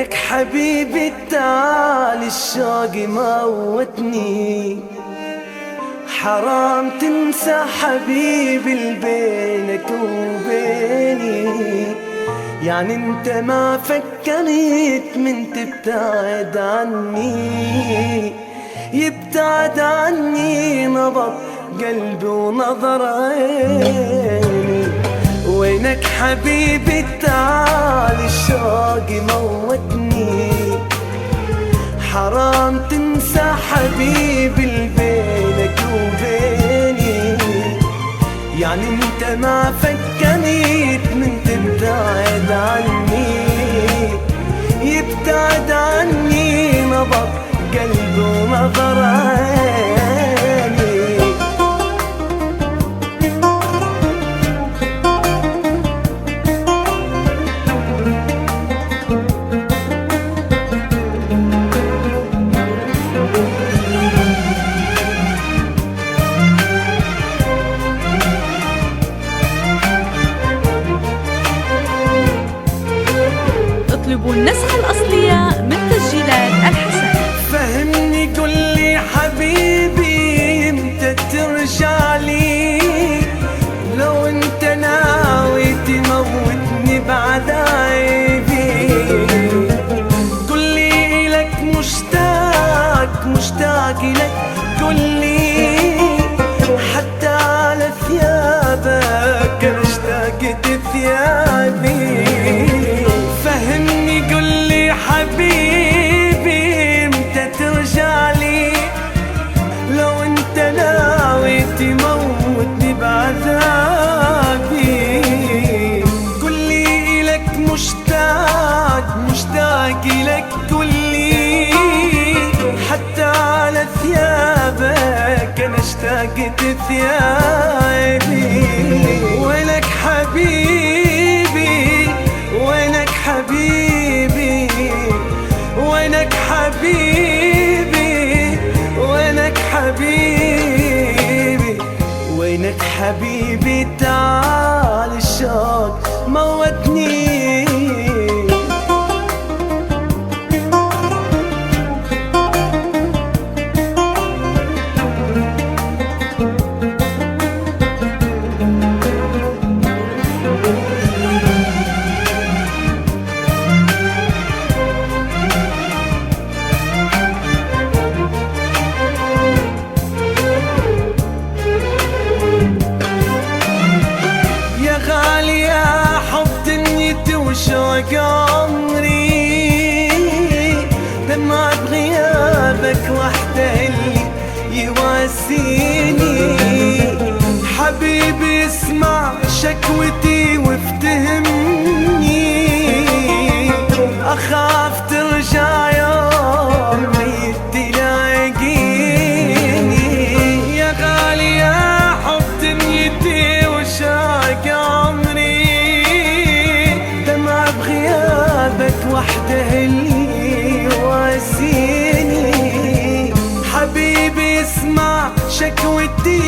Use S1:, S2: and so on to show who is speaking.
S1: وينك حبيبي تعال الشوق موتني. حرام تنسى حبيبي اللي بينك وبيني، يعني انت ما فكرت من تبتعد عني. يبتعد عني نبض قلبي ونظر عيني. وينك حبيبي تعال الشوق موتني. حرام تنسى حبيبي اللي بينك وبيني، يعني انت ما فكرت من تبتعد عني. يبتعد عني نبض قلبي ونظر عيني.
S2: اطلبوا النسخة الأصلية من تسجيلات الحسن.
S1: فهمني قل لي حبيبي امتى ترجع لي، لو انت ناوي تموتني بعذابي. قل لي لك مشتاق لك، قل لي حتى على ثيابك انا اشتقت ثيابي. فهمني قل لي حبيبي امتى ترجع لي، لو انت ناوي تموتني بعذابي. قل لي لك مشتاق لك، قل لي حتى على ثيابك انا اشتقت ثيابي. وينك حبيبي وينك حبيبي وينك حبيبي وينك حبيبي وينك حبيبي تعال الشوق موتني. وشوق عمري دمع بغيابك وحده اللي يواسيني. حبيبي اسمع شكوتي وافتهمني، اخاف ترجع يوم ميت تلاقيني. يا غالي يا حب دنيتي وشوق عمري بغيابك وحده اللي يواسيني. حبيبي اسمع شكوتي